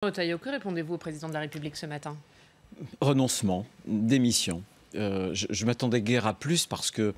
Retailleau, que répondez-vous au président de la République ce matin? Renoncement, démission. Je m'attendais guère à plus parce que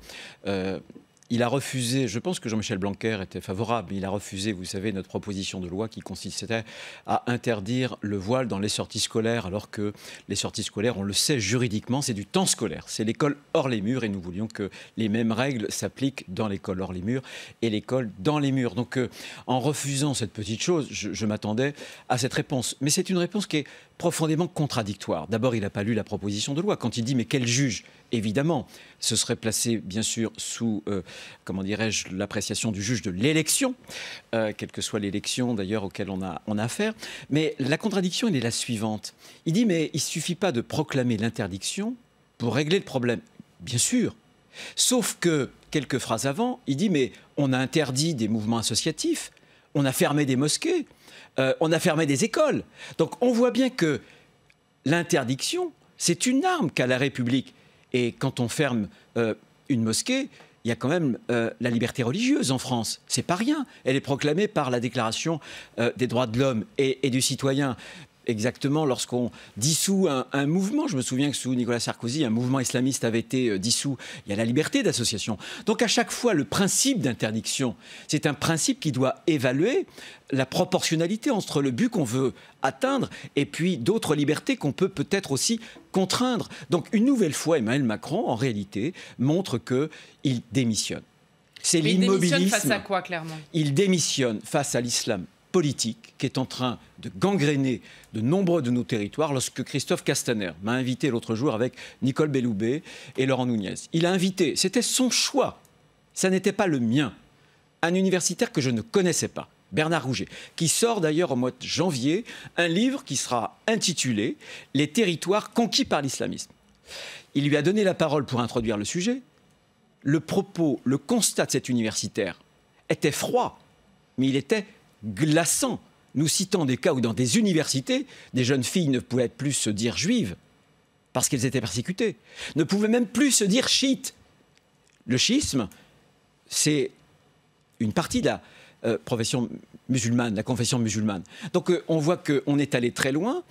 il a refusé, je pense que Jean-Michel Blanquer était favorable, mais il a refusé, vous savez, notre proposition de loi qui consistait à interdire le voile dans les sorties scolaires, alors que les sorties scolaires, on le sait juridiquement, c'est du temps scolaire. C'est l'école hors les murs et nous voulions que les mêmes règles s'appliquent dans l'école hors les murs et l'école dans les murs. Donc en refusant cette petite chose, je m'attendais à cette réponse. Mais c'est une réponse qui est profondément contradictoire. D'abord, il n'a pas lu la proposition de loi. Quand il dit « mais quel juge ?» Évidemment, ce serait placé, bien sûr, sous, comment dirais-je, l'appréciation du juge de l'élection, quelle que soit l'élection, d'ailleurs, auquel on a affaire. Mais la contradiction, elle est la suivante. Il dit « mais il ne suffit pas de proclamer l'interdiction pour régler le problème. » Bien sûr. Sauf que, quelques phrases avant, il dit « mais on a interdit des mouvements associatifs, on a fermé des mosquées, on a fermé des écoles. » Donc on voit bien que l'interdiction, c'est une arme qu'a la République. Et quand on ferme une mosquée, il y a quand même la liberté religieuse en France. C'est pas rien. Elle est proclamée par la Déclaration des droits de l'homme et du citoyen. Exactement, lorsqu'on dissout un mouvement, je me souviens que sous Nicolas Sarkozy, un mouvement islamiste avait été dissous, il y a la liberté d'association. Donc à chaque fois, le principe d'interdiction, c'est un principe qui doit évaluer la proportionnalité entre le but qu'on veut atteindre et puis d'autres libertés qu'on peut peut-être aussi contraindre. Donc une nouvelle fois, Emmanuel Macron, en réalité, montre qu'il démissionne. C'est l'immobilisme. Il démissionne face à quoi, clairement? Il démissionne face à l'islam politique qui est en train de gangréner de nombreux de nos territoires lorsque Christophe Castaner m'a invité l'autre jour avec Nicole Belloubet et Laurent Nunez. Il a invité, c'était son choix, ça n'était pas le mien, un universitaire que je ne connaissais pas, Bernard Rouget, qui sort d'ailleurs au mois de janvier un livre qui sera intitulé « Les territoires conquis par l'islamisme ». Il lui a donné la parole pour introduire le sujet. Le propos, le constat de cet universitaire était froid, mais il était glaçant, nous citant des cas où dans des universités, des jeunes filles ne pouvaient plus se dire juives parce qu'elles étaient persécutées, ne pouvaient même plus se dire chiites. Le chiisme, c'est une partie de la profession musulmane, la confession musulmane. Donc on voit qu'on est allé très loin.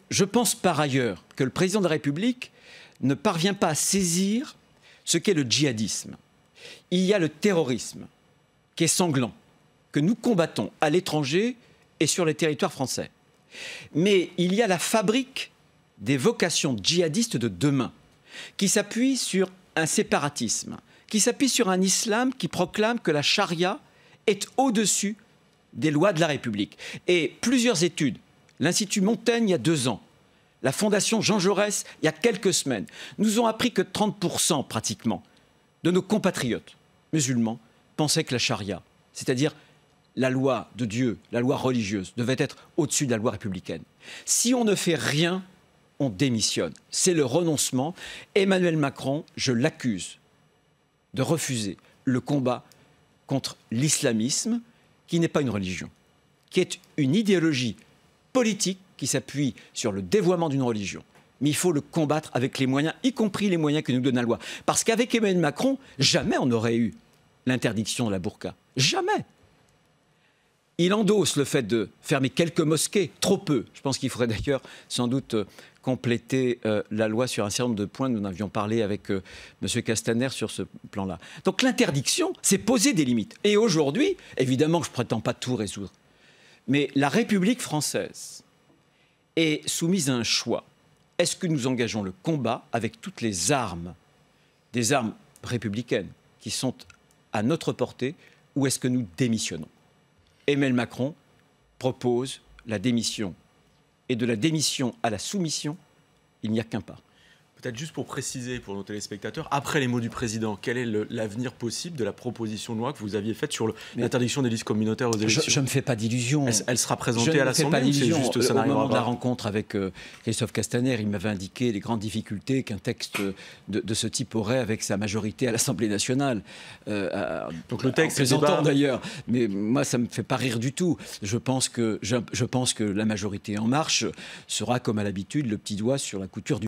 Je pense par ailleurs que le président de la République ne parvient pas à saisir ce qu'est le djihadisme. Il y a le terrorisme qui est sanglant, que nous combattons à l'étranger et sur les territoires français. Mais il y a la fabrique des vocations djihadistes de demain, qui s'appuie sur un séparatisme, qui s'appuie sur un islam qui proclame que la charia est au-dessus des lois de la République. Et plusieurs études, l'Institut Montaigne il y a 2 ans, la Fondation Jean Jaurès il y a quelques semaines, nous ont appris que 30% pratiquement de nos compatriotes musulmans pensaient que la charia, c'est-à-dire la loi de Dieu, la loi religieuse, devait être au-dessus de la loi républicaine. Si on ne fait rien, on démissionne. C'est le renoncement. Emmanuel Macron, je l'accuse de refuser le combat contre l'islamisme, qui n'est pas une religion, qui est une idéologie politique qui s'appuie sur le dévoiement d'une religion. Mais il faut le combattre avec les moyens, y compris les moyens que nous donne la loi. Parce qu'avec Emmanuel Macron, jamais on n'aurait eu l'interdiction de la burqa. Jamais. Il endosse le fait de fermer quelques mosquées, trop peu. Je pense qu'il faudrait d'ailleurs sans doute compléter la loi sur un certain nombre de points. Nous en avions parlé avec M. Castaner sur ce plan-là. Donc l'interdiction, c'est poser des limites. Et aujourd'hui, évidemment, je ne prétends pas tout résoudre, mais la République française est soumise à un choix. Est-ce que nous engageons le combat avec toutes les armes, des armes républicaines qui sont à notre portée, ou est-ce que nous démissionnons ? Emmanuel Macron propose la démission. Et de la démission à la soumission, il n'y a qu'un pas. Peut-être juste pour préciser pour nos téléspectateurs, après les mots du président, quel est l'avenir possible de la proposition de loi que vous aviez faite sur l'interdiction des listes communautaires aux élections? Je ne me fais pas d'illusions. Elle sera présentée à l'Assemblée ou c'est juste ça n'arrivera pas? Au moment de la rencontre avec Christophe Castaner, il m'avait indiqué les grandes difficultés qu'un texte de ce type aurait avec sa majorité à l'Assemblée nationale. Donc le texte, c'est d'ailleurs. Mais moi, ça ne me fait pas rire du tout. Je pense que la majorité En Marche sera, comme à l'habitude, le petit doigt sur la couture du